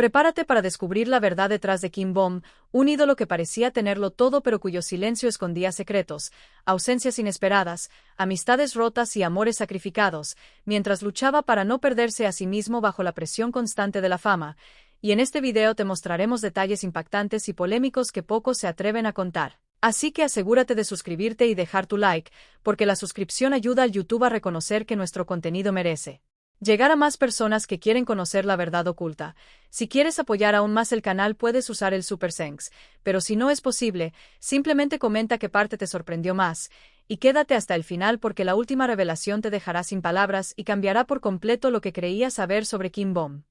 Prepárate para descubrir la verdad detrás de Kim Bom, un ídolo que parecía tenerlo todo pero cuyo silencio escondía secretos, ausencias inesperadas, amistades rotas y amores sacrificados, mientras luchaba para no perderse a sí mismo bajo la presión constante de la fama. Y en este video te mostraremos detalles impactantes y polémicos que pocos se atreven a contar. Así que asegúrate de suscribirte y dejar tu like, porque la suscripción ayuda al YouTube a reconocer que nuestro contenido merece llegar a más personas que quieren conocer la verdad oculta. Si quieres apoyar aún más el canal puedes usar el Super Thanks, pero si no es posible, simplemente comenta qué parte te sorprendió más, y quédate hasta el final porque la última revelación te dejará sin palabras y cambiará por completo lo que creías saber sobre Kim Bom.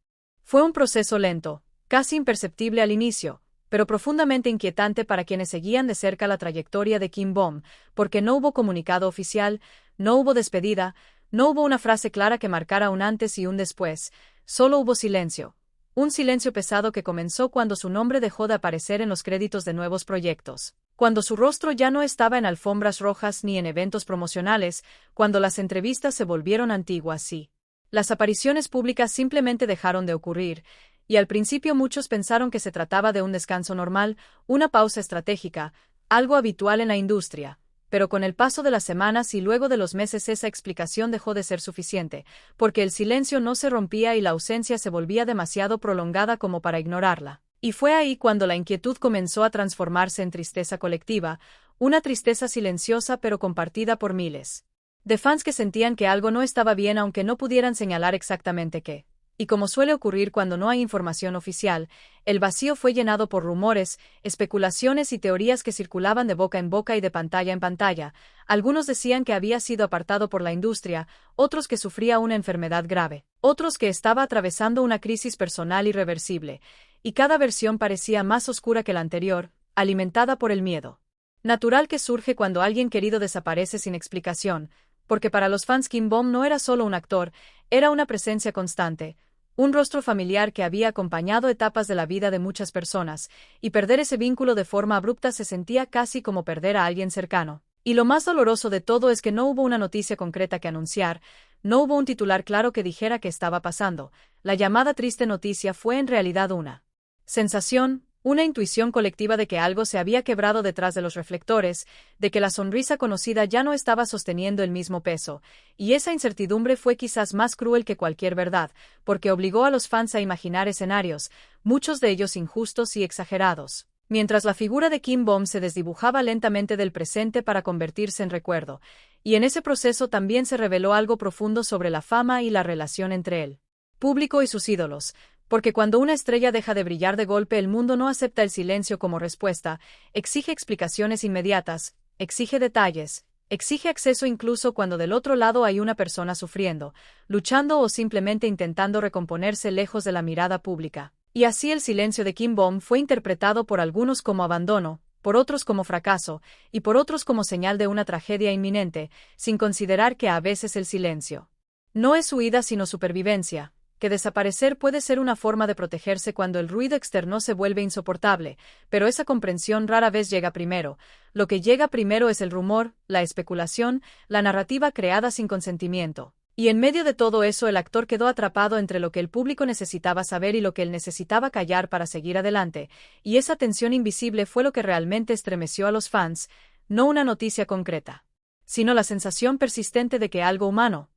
Fue un proceso lento, casi imperceptible al inicio, pero profundamente inquietante para quienes seguían de cerca la trayectoria de Kim Bom, porque no hubo comunicado oficial, no hubo despedida, no hubo una frase clara que marcara un antes y un después, solo hubo silencio. Un silencio pesado que comenzó cuando su nombre dejó de aparecer en los créditos de nuevos proyectos, cuando su rostro ya no estaba en alfombras rojas ni en eventos promocionales, cuando las entrevistas se volvieron antiguas y las apariciones públicas simplemente dejaron de ocurrir, y al principio muchos pensaron que se trataba de un descanso normal, una pausa estratégica, algo habitual en la industria. Pero con el paso de las semanas y luego de los meses esa explicación dejó de ser suficiente, porque el silencio no se rompía y la ausencia se volvía demasiado prolongada como para ignorarla. Y fue ahí cuando la inquietud comenzó a transformarse en tristeza colectiva, una tristeza silenciosa pero compartida por miles de fans que sentían que algo no estaba bien aunque no pudieran señalar exactamente qué. Y como suele ocurrir cuando no hay información oficial, el vacío fue llenado por rumores, especulaciones y teorías que circulaban de boca en boca y de pantalla en pantalla. Algunos decían que había sido apartado por la industria, otros que sufría una enfermedad grave, otros que estaba atravesando una crisis personal irreversible, y cada versión parecía más oscura que la anterior, alimentada por el miedo natural que surge cuando alguien querido desaparece sin explicación, porque para los fans Kim Bom no era solo un actor, era una presencia constante, un rostro familiar que había acompañado etapas de la vida de muchas personas, y perder ese vínculo de forma abrupta se sentía casi como perder a alguien cercano. Y lo más doloroso de todo es que no hubo una noticia concreta que anunciar, no hubo un titular claro que dijera qué estaba pasando. La llamada triste noticia fue en realidad una sensación, una intuición colectiva de que algo se había quebrado detrás de los reflectores, de que la sonrisa conocida ya no estaba sosteniendo el mismo peso, y esa incertidumbre fue quizás más cruel que cualquier verdad, porque obligó a los fans a imaginar escenarios, muchos de ellos injustos y exagerados, mientras la figura de Kim Bom se desdibujaba lentamente del presente para convertirse en recuerdo, y en ese proceso también se reveló algo profundo sobre la fama y la relación entre el público y sus ídolos. Porque cuando una estrella deja de brillar de golpe el mundo no acepta el silencio como respuesta, exige explicaciones inmediatas, exige detalles, exige acceso incluso cuando del otro lado hay una persona sufriendo, luchando o simplemente intentando recomponerse lejos de la mirada pública. Y así el silencio de Kim Bom fue interpretado por algunos como abandono, por otros como fracaso, y por otros como señal de una tragedia inminente, sin considerar que a veces el silencio no es huida sino supervivencia. Que desaparecer puede ser una forma de protegerse cuando el ruido externo se vuelve insoportable, pero esa comprensión rara vez llega primero. Lo que llega primero es el rumor, la especulación, la narrativa creada sin consentimiento. Y en medio de todo eso el actor quedó atrapado entre lo que el público necesitaba saber y lo que él necesitaba callar para seguir adelante, y esa tensión invisible fue lo que realmente estremeció a los fans, no una noticia concreta, sino la sensación persistente de que algo humano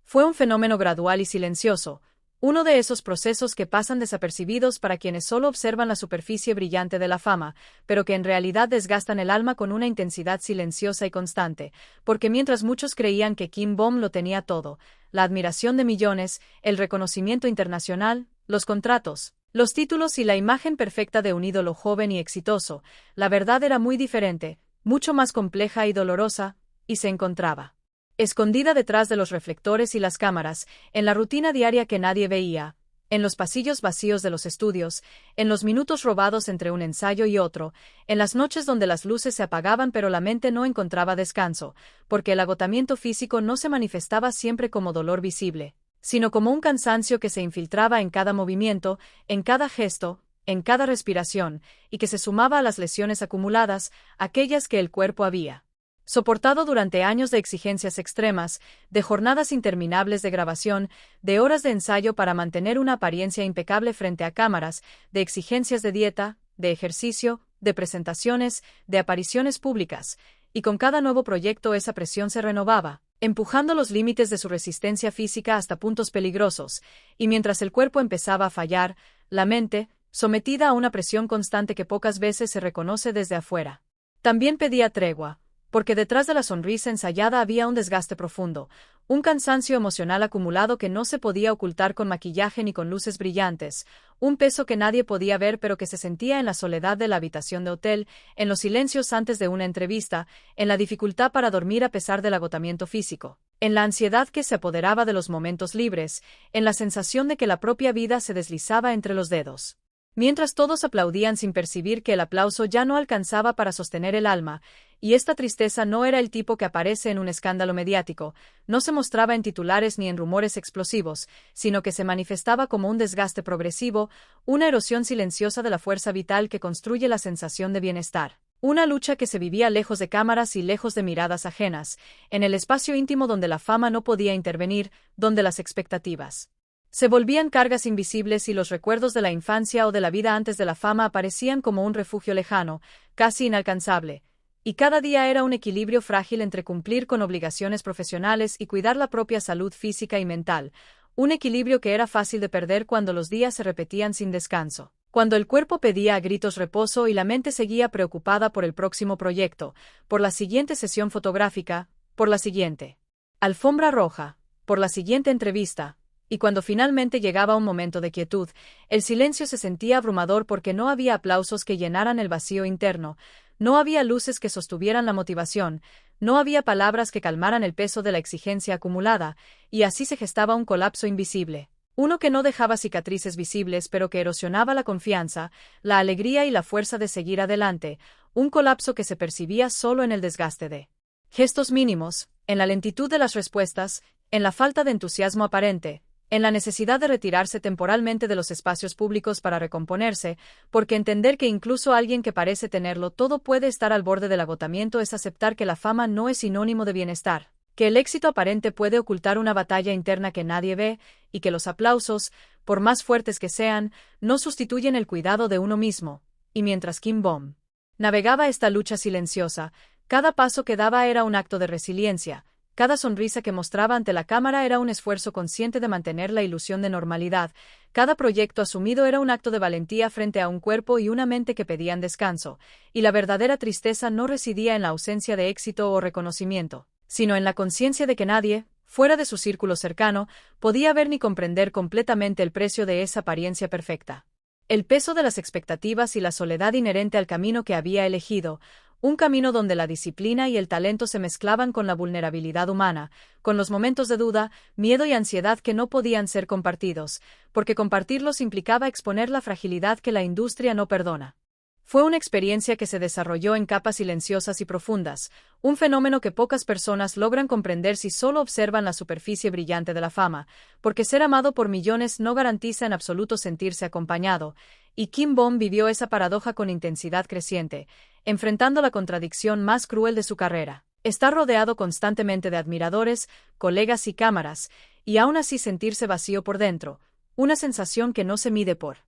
fue un fenómeno gradual y silencioso. Uno de esos procesos que pasan desapercibidos para quienes solo observan la superficie brillante de la fama, pero que en realidad desgastan el alma con una intensidad silenciosa y constante, porque mientras muchos creían que Kim Bom lo tenía todo, la admiración de millones, el reconocimiento internacional, los contratos, los títulos y la imagen perfecta de un ídolo joven y exitoso, la verdad era muy diferente, mucho más compleja y dolorosa, y se encontraba escondida detrás de los reflectores y las cámaras, en la rutina diaria que nadie veía, en los pasillos vacíos de los estudios, en los minutos robados entre un ensayo y otro, en las noches donde las luces se apagaban pero la mente no encontraba descanso, porque el agotamiento físico no se manifestaba siempre como dolor visible, sino como un cansancio que se infiltraba en cada movimiento, en cada gesto, en cada respiración, y que se sumaba a las lesiones acumuladas, aquellas que el cuerpo había Soportado durante años de exigencias extremas, de jornadas interminables de grabación, de horas de ensayo para mantener una apariencia impecable frente a cámaras, de exigencias de dieta, de ejercicio, de presentaciones, de apariciones públicas, y con cada nuevo proyecto esa presión se renovaba, empujando los límites de su resistencia física hasta puntos peligrosos, y mientras el cuerpo empezaba a fallar, la mente, sometida a una presión constante que pocas veces se reconoce desde afuera. También pedía tregua, porque detrás de la sonrisa ensayada había un desgaste profundo, un cansancio emocional acumulado que no se podía ocultar con maquillaje ni con luces brillantes, un peso que nadie podía ver pero que se sentía en la soledad de la habitación de hotel, en los silencios antes de una entrevista, en la dificultad para dormir a pesar del agotamiento físico, en la ansiedad que se apoderaba de los momentos libres, en la sensación de que la propia vida se deslizaba entre los dedos. Mientras todos aplaudían sin percibir que el aplauso ya no alcanzaba para sostener el alma, y esta tristeza no era el tipo que aparece en un escándalo mediático, no se mostraba en titulares ni en rumores explosivos, sino que se manifestaba como un desgaste progresivo, una erosión silenciosa de la fuerza vital que construye la sensación de bienestar. Una lucha que se vivía lejos de cámaras y lejos de miradas ajenas, en el espacio íntimo donde la fama no podía intervenir, donde las expectativas se volvían cargas invisibles y los recuerdos de la infancia o de la vida antes de la fama aparecían como un refugio lejano, casi inalcanzable, y cada día era un equilibrio frágil entre cumplir con obligaciones profesionales y cuidar la propia salud física y mental, un equilibrio que era fácil de perder cuando los días se repetían sin descanso, cuando el cuerpo pedía a gritos reposo y la mente seguía preocupada por el próximo proyecto, por la siguiente sesión fotográfica, por la siguiente alfombra roja, por la siguiente entrevista. Y cuando finalmente llegaba un momento de quietud, el silencio se sentía abrumador porque no había aplausos que llenaran el vacío interno, no había luces que sostuvieran la motivación, no había palabras que calmaran el peso de la exigencia acumulada, y así se gestaba un colapso invisible. Uno que no dejaba cicatrices visibles pero que erosionaba la confianza, la alegría y la fuerza de seguir adelante, un colapso que se percibía solo en el desgaste de gestos mínimos, en la lentitud de las respuestas, en la falta de entusiasmo aparente, en la necesidad de retirarse temporalmente de los espacios públicos para recomponerse, porque entender que incluso alguien que parece tenerlo todo puede estar al borde del agotamiento es aceptar que la fama no es sinónimo de bienestar, que el éxito aparente puede ocultar una batalla interna que nadie ve, y que los aplausos, por más fuertes que sean, no sustituyen el cuidado de uno mismo. Y mientras Kim Bom navegaba esta lucha silenciosa, cada paso que daba era un acto de resiliencia. Cada sonrisa que mostraba ante la cámara era un esfuerzo consciente de mantener la ilusión de normalidad, cada proyecto asumido era un acto de valentía frente a un cuerpo y una mente que pedían descanso, y la verdadera tristeza no residía en la ausencia de éxito o reconocimiento, sino en la conciencia de que nadie, fuera de su círculo cercano, podía ver ni comprender completamente el precio de esa apariencia perfecta. El peso de las expectativas y la soledad inherente al camino que había elegido, un camino donde la disciplina y el talento se mezclaban con la vulnerabilidad humana, con los momentos de duda, miedo y ansiedad que no podían ser compartidos, porque compartirlos implicaba exponer la fragilidad que la industria no perdona. Fue una experiencia que se desarrolló en capas silenciosas y profundas, un fenómeno que pocas personas logran comprender si solo observan la superficie brillante de la fama, porque ser amado por millones no garantiza en absoluto sentirse acompañado, y Kim Bom vivió esa paradoja con intensidad creciente, enfrentando la contradicción más cruel de su carrera. Estar rodeado constantemente de admiradores, colegas y cámaras, y aún así sentirse vacío por dentro, una sensación que no se mide por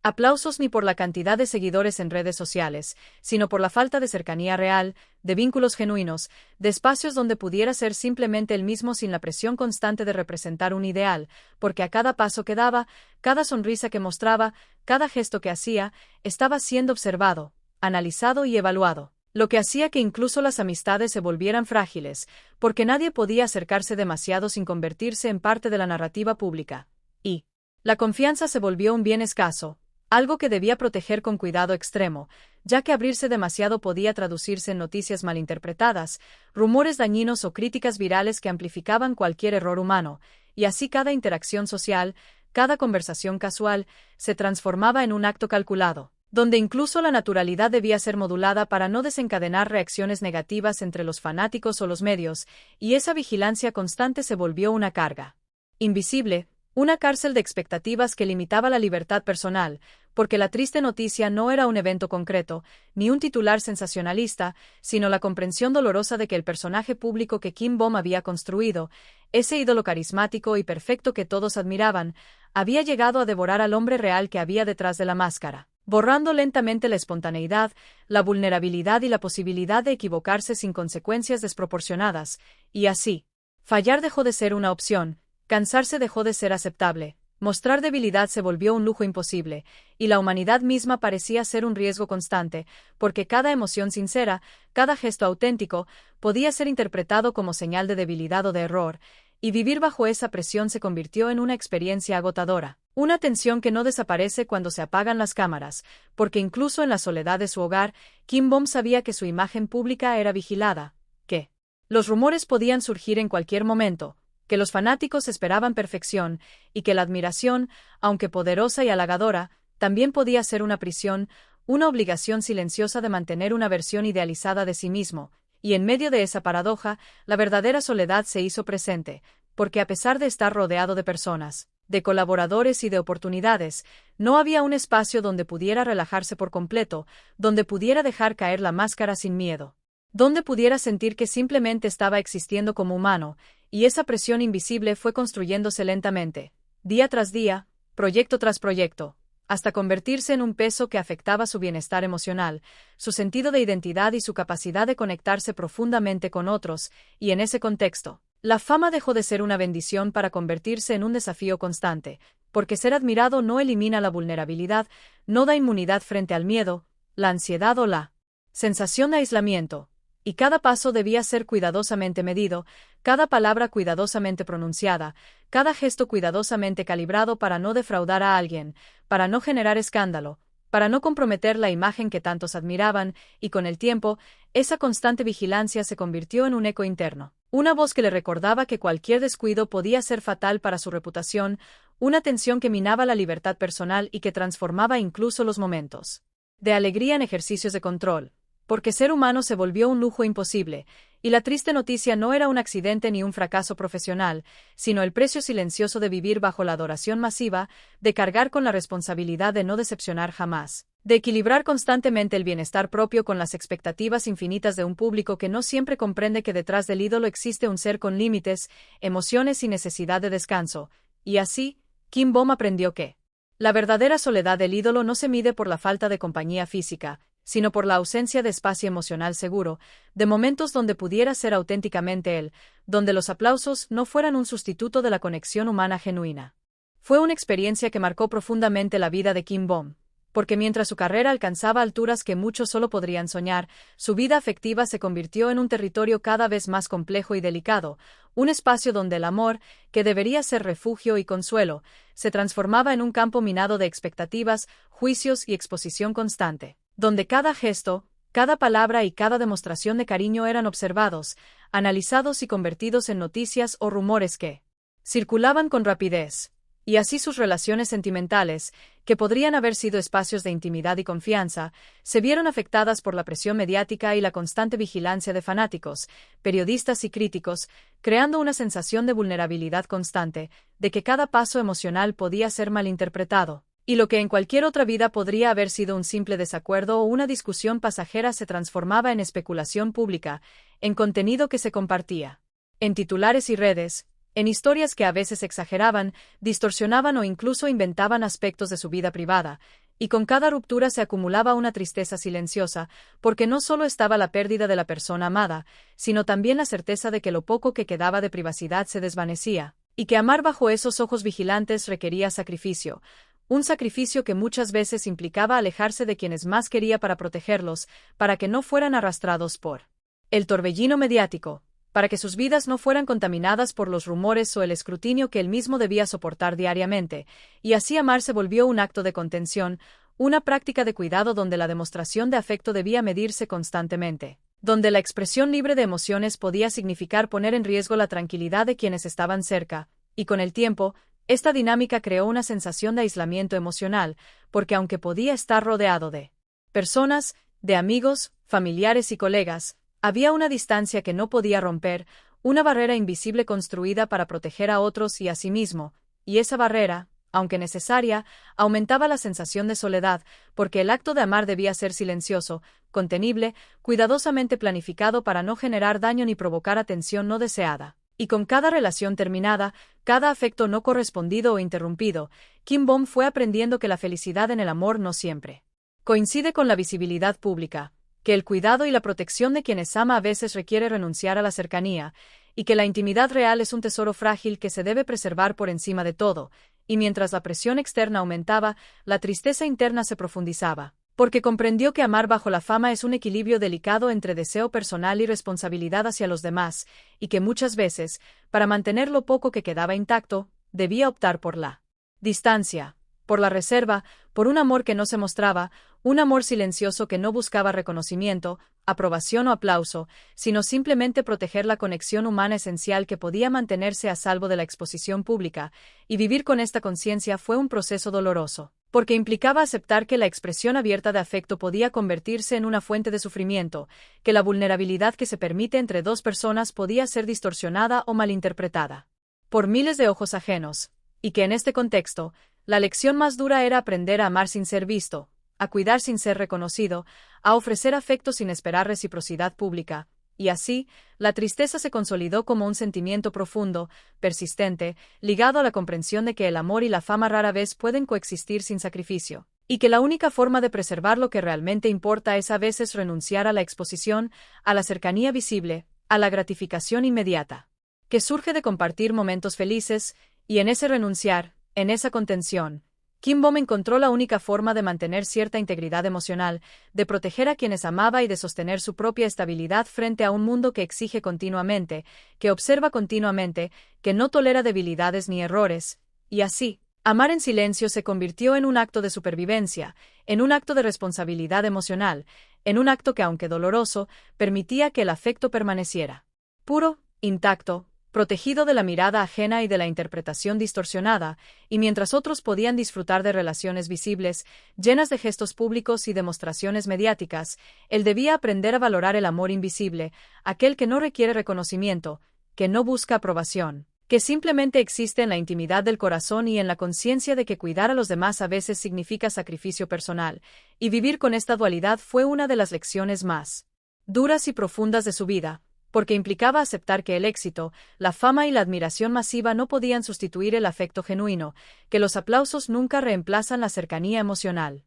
aplausos ni por la cantidad de seguidores en redes sociales, sino por la falta de cercanía real, de vínculos genuinos, de espacios donde pudiera ser simplemente el mismo sin la presión constante de representar un ideal, porque a cada paso que daba, cada sonrisa que mostraba, cada gesto que hacía, estaba siendo observado, analizado y evaluado, lo que hacía que incluso las amistades se volvieran frágiles, porque nadie podía acercarse demasiado sin convertirse en parte de la narrativa pública. Y la confianza se volvió un bien escaso, algo que debía proteger con cuidado extremo, ya que abrirse demasiado podía traducirse en noticias malinterpretadas, rumores dañinos o críticas virales que amplificaban cualquier error humano, y así cada interacción social, cada conversación casual, se transformaba en un acto calculado, donde incluso la naturalidad debía ser modulada para no desencadenar reacciones negativas entre los fanáticos o los medios, y esa vigilancia constante se volvió una carga invisible, una cárcel de expectativas que limitaba la libertad personal, porque la triste noticia no era un evento concreto, ni un titular sensacionalista, sino la comprensión dolorosa de que el personaje público que Kim Bom había construido, ese ídolo carismático y perfecto que todos admiraban, había llegado a devorar al hombre real que había detrás de la máscara, borrando lentamente la espontaneidad, la vulnerabilidad y la posibilidad de equivocarse sin consecuencias desproporcionadas, y así, fallar dejó de ser una opción, cansarse dejó de ser aceptable. Mostrar debilidad se volvió un lujo imposible, y la humanidad misma parecía ser un riesgo constante, porque cada emoción sincera, cada gesto auténtico, podía ser interpretado como señal de debilidad o de error, y vivir bajo esa presión se convirtió en una experiencia agotadora. Una tensión que no desaparece cuando se apagan las cámaras, porque incluso en la soledad de su hogar, Kim Bom sabía que su imagen pública era vigilada, que los rumores podían surgir en cualquier momento, que los fanáticos esperaban perfección, y que la admiración, aunque poderosa y halagadora, también podía ser una prisión, una obligación silenciosa de mantener una versión idealizada de sí mismo, y en medio de esa paradoja, la verdadera soledad se hizo presente, porque a pesar de estar rodeado de personas, de colaboradores y de oportunidades, no había un espacio donde pudiera relajarse por completo, donde pudiera dejar caer la máscara sin miedo, donde pudiera sentir que simplemente estaba existiendo como humano, y esa presión invisible fue construyéndose lentamente, día tras día, proyecto tras proyecto, hasta convertirse en un peso que afectaba su bienestar emocional, su sentido de identidad y su capacidad de conectarse profundamente con otros, y en ese contexto, la fama dejó de ser una bendición para convertirse en un desafío constante, porque ser admirado no elimina la vulnerabilidad, no da inmunidad frente al miedo, la ansiedad o la sensación de aislamiento. Y cada paso debía ser cuidadosamente medido, cada palabra cuidadosamente pronunciada, cada gesto cuidadosamente calibrado para no defraudar a alguien, para no generar escándalo, para no comprometer la imagen que tantos admiraban, y con el tiempo, esa constante vigilancia se convirtió en un eco interno, una voz que le recordaba que cualquier descuido podía ser fatal para su reputación, una tensión que minaba la libertad personal y que transformaba incluso los momentos de alegría en ejercicios de control. Porque ser humano se volvió un lujo imposible, y la triste noticia no era un accidente ni un fracaso profesional, sino el precio silencioso de vivir bajo la adoración masiva, de cargar con la responsabilidad de no decepcionar jamás, de equilibrar constantemente el bienestar propio con las expectativas infinitas de un público que no siempre comprende que detrás del ídolo existe un ser con límites, emociones y necesidad de descanso, y así, Kim Bom aprendió que la verdadera soledad del ídolo no se mide por la falta de compañía física, sino por la ausencia de espacio emocional seguro, de momentos donde pudiera ser auténticamente él, donde los aplausos no fueran un sustituto de la conexión humana genuina. Fue una experiencia que marcó profundamente la vida de Kim Bom, porque mientras su carrera alcanzaba alturas que muchos solo podrían soñar, su vida afectiva se convirtió en un territorio cada vez más complejo y delicado, un espacio donde el amor, que debería ser refugio y consuelo, se transformaba en un campo minado de expectativas, juicios y exposición constante, donde cada gesto, cada palabra y cada demostración de cariño eran observados, analizados y convertidos en noticias o rumores que circulaban con rapidez, y así sus relaciones sentimentales, que podrían haber sido espacios de intimidad y confianza, se vieron afectadas por la presión mediática y la constante vigilancia de fanáticos, periodistas y críticos, creando una sensación de vulnerabilidad constante, de que cada paso emocional podía ser malinterpretado. Y lo que en cualquier otra vida podría haber sido un simple desacuerdo o una discusión pasajera se transformaba en especulación pública, en contenido que se compartía, en titulares y redes, en historias que a veces exageraban, distorsionaban o incluso inventaban aspectos de su vida privada, y con cada ruptura se acumulaba una tristeza silenciosa, porque no solo estaba la pérdida de la persona amada, sino también la certeza de que lo poco que quedaba de privacidad se desvanecía, y que amar bajo esos ojos vigilantes requería sacrificio. Un sacrificio que muchas veces implicaba alejarse de quienes más quería para protegerlos, para que no fueran arrastrados por el torbellino mediático, para que sus vidas no fueran contaminadas por los rumores o el escrutinio que él mismo debía soportar diariamente, y así amar se volvió un acto de contención, una práctica de cuidado donde la demostración de afecto debía medirse constantemente, donde la expresión libre de emociones podía significar poner en riesgo la tranquilidad de quienes estaban cerca, y con el tiempo, esta dinámica creó una sensación de aislamiento emocional, porque aunque podía estar rodeado de personas, de amigos, familiares y colegas, había una distancia que no podía romper, una barrera invisible construida para proteger a otros y a sí mismo, y esa barrera aunque necesaria, aumentaba la sensación de soledad, porque el acto de amar debía ser silencioso, contenible, cuidadosamente planificado para no generar daño ni provocar atención no deseada. Y con cada relación terminada, cada afecto no correspondido o interrumpido, Kim Bom fue aprendiendo que la felicidad en el amor no siempre coincide con la visibilidad pública, que el cuidado y la protección de quienes ama a veces requiere renunciar a la cercanía, y que la intimidad real es un tesoro frágil que se debe preservar por encima de todo, y mientras la presión externa aumentaba, la tristeza interna se profundizaba, porque comprendió que amar bajo la fama es un equilibrio delicado entre deseo personal y responsabilidad hacia los demás, y que muchas veces, para mantener lo poco que quedaba intacto, debía optar por la distancia, por la reserva, por un amor que no se mostraba, un amor silencioso que no buscaba reconocimiento, aprobación o aplauso, sino simplemente proteger la conexión humana esencial que podía mantenerse a salvo de la exposición pública, y vivir con esta conciencia fue un proceso doloroso, porque implicaba aceptar que la expresión abierta de afecto podía convertirse en una fuente de sufrimiento, que la vulnerabilidad que se permite entre dos personas podía ser distorsionada o malinterpretada por miles de ojos ajenos, y que en este contexto, la lección más dura era aprender a amar sin ser visto, a cuidar sin ser reconocido, a ofrecer afecto sin esperar reciprocidad pública, y así, la tristeza se consolidó como un sentimiento profundo, persistente, ligado a la comprensión de que el amor y la fama rara vez pueden coexistir sin sacrificio, y que la única forma de preservar lo que realmente importa es a veces renunciar a la exposición, a la cercanía visible, a la gratificación inmediata, que surge de compartir momentos felices, y en ese renunciar, en esa contención, Kim Bom encontró la única forma de mantener cierta integridad emocional, de proteger a quienes amaba y de sostener su propia estabilidad frente a un mundo que exige continuamente, que observa continuamente, que no tolera debilidades ni errores, y así, amar en silencio se convirtió en un acto de supervivencia, en un acto de responsabilidad emocional, en un acto que, aunque doloroso, permitía que el afecto permaneciera puro, intacto, protegido de la mirada ajena y de la interpretación distorsionada, y mientras otros podían disfrutar de relaciones visibles, llenas de gestos públicos y demostraciones mediáticas, él debía aprender a valorar el amor invisible, aquel que no requiere reconocimiento, que no busca aprobación, que simplemente existe en la intimidad del corazón y en la conciencia de que cuidar a los demás a veces significa sacrificio personal, y vivir con esta dualidad fue una de las lecciones más duras y profundas de su vida, porque implicaba aceptar que el éxito, la fama y la admiración masiva no podían sustituir el afecto genuino, que los aplausos nunca reemplazan la cercanía emocional.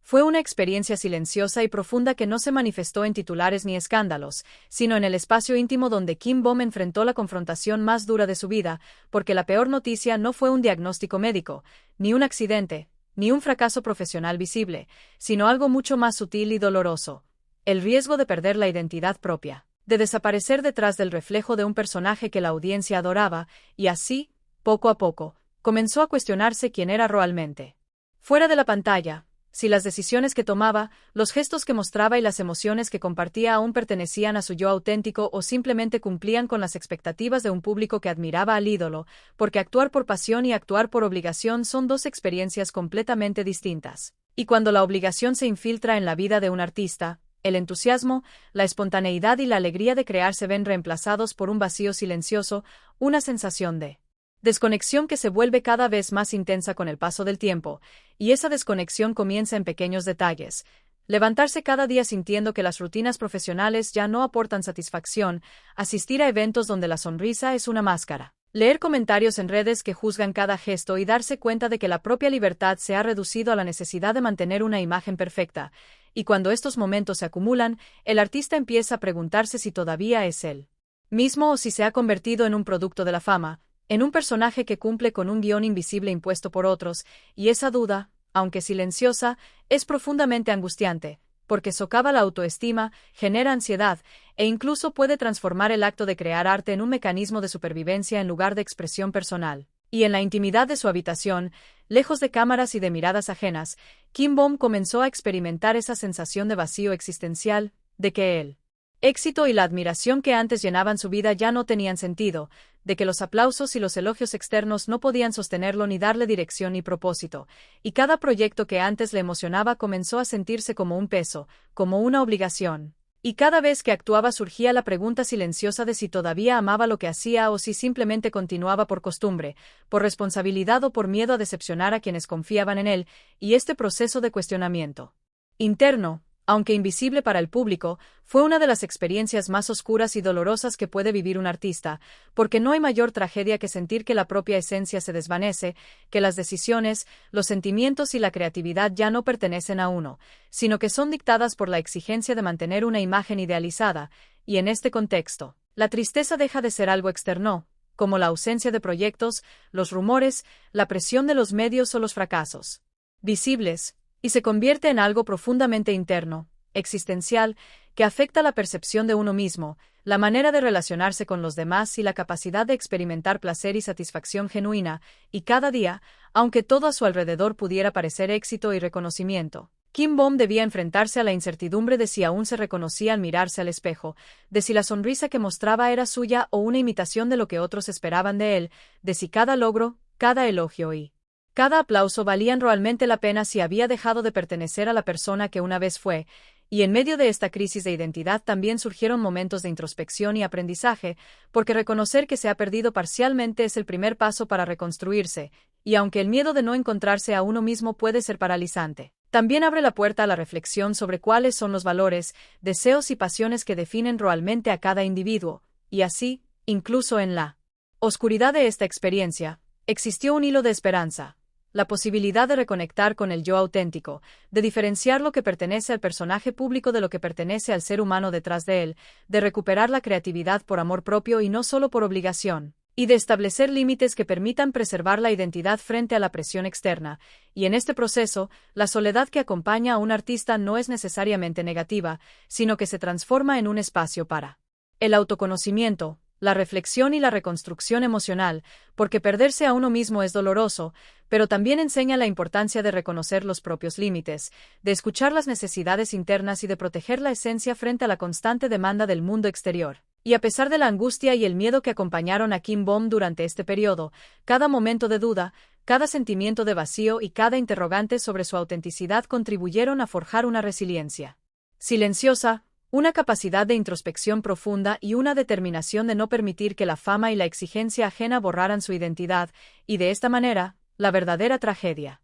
Fue una experiencia silenciosa y profunda que no se manifestó en titulares ni escándalos, sino en el espacio íntimo donde Kim Bom enfrentó la confrontación más dura de su vida, porque la peor noticia no fue un diagnóstico médico, ni un accidente, ni un fracaso profesional visible, sino algo mucho más sutil y doloroso: el riesgo de perder la identidad propia, de desaparecer detrás del reflejo de un personaje que la audiencia adoraba, y así, poco a poco, comenzó a cuestionarse quién era realmente. Fuera de la pantalla, si las decisiones que tomaba, los gestos que mostraba y las emociones que compartía aún pertenecían a su yo auténtico o simplemente cumplían con las expectativas de un público que admiraba al ídolo, porque actuar por pasión y actuar por obligación son dos experiencias completamente distintas. Y cuando la obligación se infiltra en la vida de un artista, el entusiasmo, la espontaneidad y la alegría de crear se ven reemplazados por un vacío silencioso, una sensación de desconexión que se vuelve cada vez más intensa con el paso del tiempo, y esa desconexión comienza en pequeños detalles. Levantarse cada día sintiendo que las rutinas profesionales ya no aportan satisfacción, asistir a eventos donde la sonrisa es una máscara, leer comentarios en redes que juzgan cada gesto y darse cuenta de que la propia libertad se ha reducido a la necesidad de mantener una imagen perfecta. Y cuando estos momentos se acumulan, el artista empieza a preguntarse si todavía es él mismo o si se ha convertido en un producto de la fama, en un personaje que cumple con un guión invisible impuesto por otros, y esa duda, aunque silenciosa, es profundamente angustiante, porque socava la autoestima, genera ansiedad, e incluso puede transformar el acto de crear arte en un mecanismo de supervivencia en lugar de expresión personal. Y en la intimidad de su habitación, lejos de cámaras y de miradas ajenas, Kim Bom comenzó a experimentar esa sensación de vacío existencial, de que el éxito y la admiración que antes llenaban su vida ya no tenían sentido, de que los aplausos y los elogios externos no podían sostenerlo ni darle dirección ni propósito, y cada proyecto que antes le emocionaba comenzó a sentirse como un peso, como una obligación. Y cada vez que actuaba surgía la pregunta silenciosa de si todavía amaba lo que hacía o si simplemente continuaba por costumbre, por responsabilidad o por miedo a decepcionar a quienes confiaban en él, y este proceso de cuestionamiento interno, aunque invisible para el público, fue una de las experiencias más oscuras y dolorosas que puede vivir un artista, porque no hay mayor tragedia que sentir que la propia esencia se desvanece, que las decisiones, los sentimientos y la creatividad ya no pertenecen a uno, sino que son dictadas por la exigencia de mantener una imagen idealizada, y en este contexto, la tristeza deja de ser algo externo, como la ausencia de proyectos, los rumores, la presión de los medios o los fracasos visibles, y se convierte en algo profundamente interno, existencial, que afecta la percepción de uno mismo, la manera de relacionarse con los demás y la capacidad de experimentar placer y satisfacción genuina, y cada día, aunque todo a su alrededor pudiera parecer éxito y reconocimiento, Kim Bom debía enfrentarse a la incertidumbre de si aún se reconocía al mirarse al espejo, de si la sonrisa que mostraba era suya o una imitación de lo que otros esperaban de él, de si cada logro, cada elogio y cada aplauso valían realmente la pena si había dejado de pertenecer a la persona que una vez fue, y en medio de esta crisis de identidad también surgieron momentos de introspección y aprendizaje, porque reconocer que se ha perdido parcialmente es el primer paso para reconstruirse, y aunque el miedo de no encontrarse a uno mismo puede ser paralizante, también abre la puerta a la reflexión sobre cuáles son los valores, deseos y pasiones que definen realmente a cada individuo, y así, incluso en la oscuridad de esta experiencia, existió un hilo de esperanza. La posibilidad de reconectar con el yo auténtico, de diferenciar lo que pertenece al personaje público de lo que pertenece al ser humano detrás de él, de recuperar la creatividad por amor propio y no solo por obligación, y de establecer límites que permitan preservar la identidad frente a la presión externa, y en este proceso, la soledad que acompaña a un artista no es necesariamente negativa, sino que se transforma en un espacio para el autoconocimiento, la reflexión y la reconstrucción emocional, porque perderse a uno mismo es doloroso, pero también enseña la importancia de reconocer los propios límites, de escuchar las necesidades internas y de proteger la esencia frente a la constante demanda del mundo exterior. Y a pesar de la angustia y el miedo que acompañaron a Kim Bom durante este periodo, cada momento de duda, cada sentimiento de vacío y cada interrogante sobre su autenticidad contribuyeron a forjar una resiliencia silenciosa, una capacidad de introspección profunda y una determinación de no permitir que la fama y la exigencia ajena borraran su identidad, y de esta manera, la verdadera tragedia